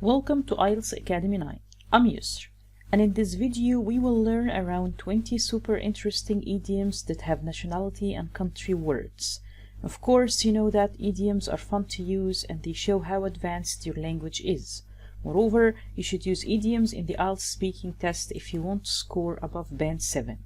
Welcome to IELTS Academy 9. I'm Yusr, and in this video we will learn around 20 super interesting idioms that have nationality and country words. Of course, you know that idioms are fun to use and they show how advanced your language is. Moreover, you should use idioms in the IELTS speaking test if you want to score above band 7.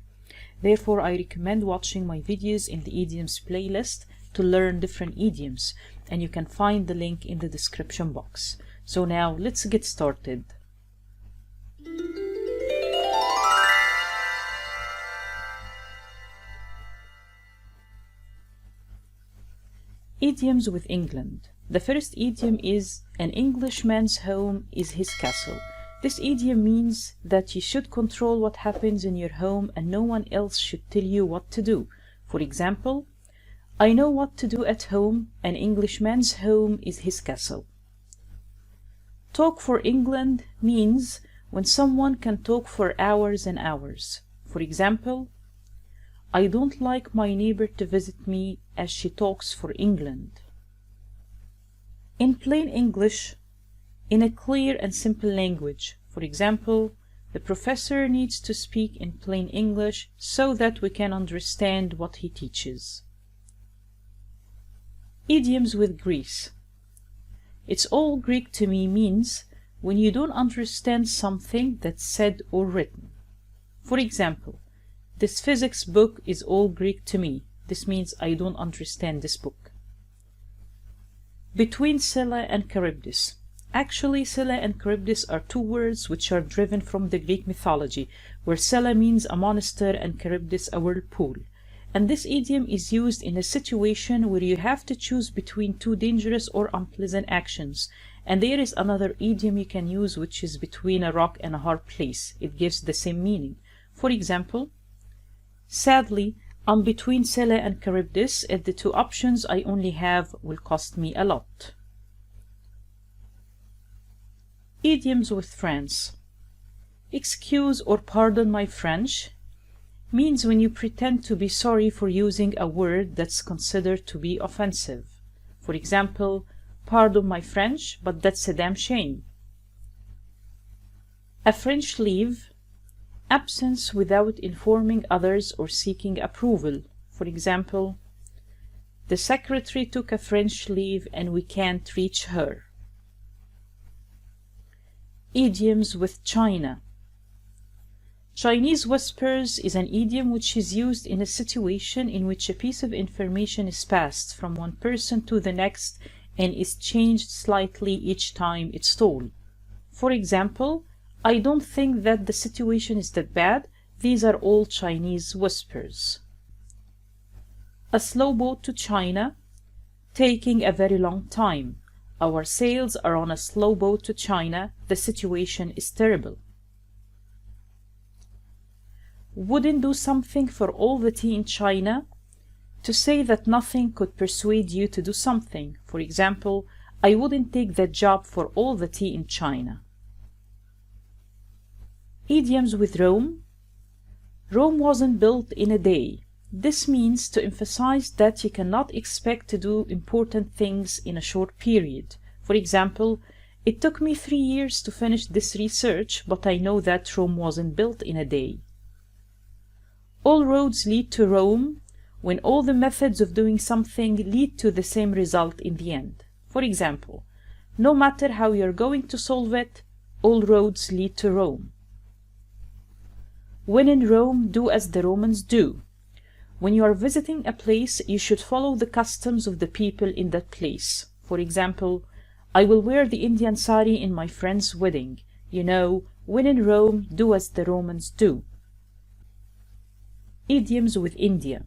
Therefore, I recommend watching my videos in the idioms playlist to learn different idioms, and you can find the link in the description box. So now let's get started. Idioms with England. The first idiom is an Englishman's home is his castle. This idiom means that you should control what happens in your home and no one else should tell you what to do. For example, I know what to do at home. An Englishman's home is his castle. Talk for England means when someone can talk for hours and hours. For example, I don't like my neighbor to visit me as she talks for England. In plain English, in a clear and simple language. For example, the professor needs to speak in plain English so that we can understand what he teaches. Idioms with Greece. It's all Greek to me means when you don't understand something that's said or written. For example, this physics book is all Greek to me. This means I don't understand this book. Between Scylla and Charybdis. Actually, Scylla and Charybdis are two words which are driven from the Greek mythology, where Scylla means a monster and Charybdis a whirlpool. And this idiom is used in a situation where you have to choose between two dangerous or unpleasant actions. And there is another idiom you can use which is between a rock and a hard place. It gives the same meaning. For example, sadly, I'm between Scylla and Charybdis and the two options I only have will cost me a lot. Idioms with France. Excuse or pardon my French means when you pretend to be sorry for using a word that's considered to be offensive. For example, pardon my French, but that's a damn shame. A French leave, absence without informing others or seeking approval. For example, the secretary took a French leave and we can't reach her. Idioms with China. Chinese whispers is an idiom which is used in a situation in which a piece of information is passed from one person to the next and is changed slightly each time it's told. For example, I don't think that the situation is that bad. These are all Chinese whispers. A slow boat to China, taking a very long time. Our sails are on a slow boat to China. The situation is terrible. Wouldn't do something for all the tea in China. To say that nothing could persuade you to do something. For example, I wouldn't take that job for all the tea in China. Idioms with Rome. Rome wasn't built in a day. This means to emphasize that you cannot expect to do important things in a short period. For example, it took me 3 years to finish this research, but I know that Rome wasn't built in a day. All roads lead to Rome when all the methods of doing something lead to the same result in the end. For example, no matter how you're going to solve it, all roads lead to Rome. When in Rome, do as the Romans do. When you are visiting a place, you should follow the customs of the people in that place. For example, I will wear the Indian sari in my friend's wedding. You know, when in Rome, do as the Romans do. Idioms with India.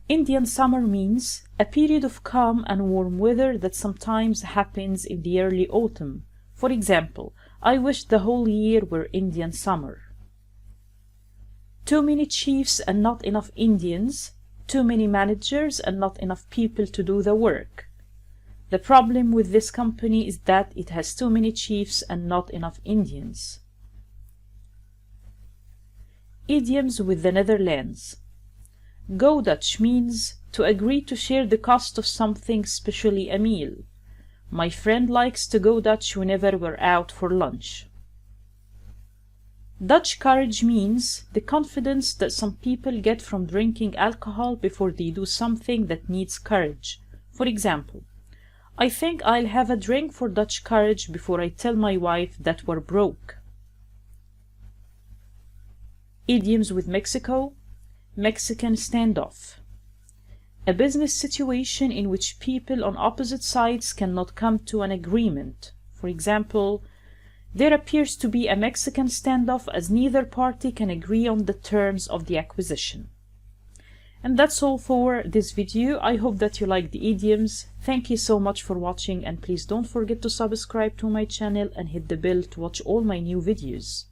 Indian summer means a period of calm and warm weather that sometimes happens in the early autumn. For example, I wish the whole year were Indian summer. Too many chiefs and not enough Indians. Too many managers and not enough people to do the work. The problem with this company is that it has too many chiefs and not enough Indians. Idioms with the Netherlands. Go Dutch means to agree to share the cost of something, especially a meal. My friend likes to go Dutch whenever we're out for lunch. Dutch courage means the confidence that some people get from drinking alcohol before they do something that needs courage. For example, I think I'll have a drink for Dutch courage before I tell my wife that we're broke. Idioms with Mexico. Mexican standoff. A business situation in which people on opposite sides cannot come to an agreement. For example, there appears to be a Mexican standoff as neither party can agree on the terms of the acquisition. And that's all for this video. I hope that you like the idioms. Thank you so much for watching, and please don't forget to subscribe to my channel and hit the bell to watch all my new videos.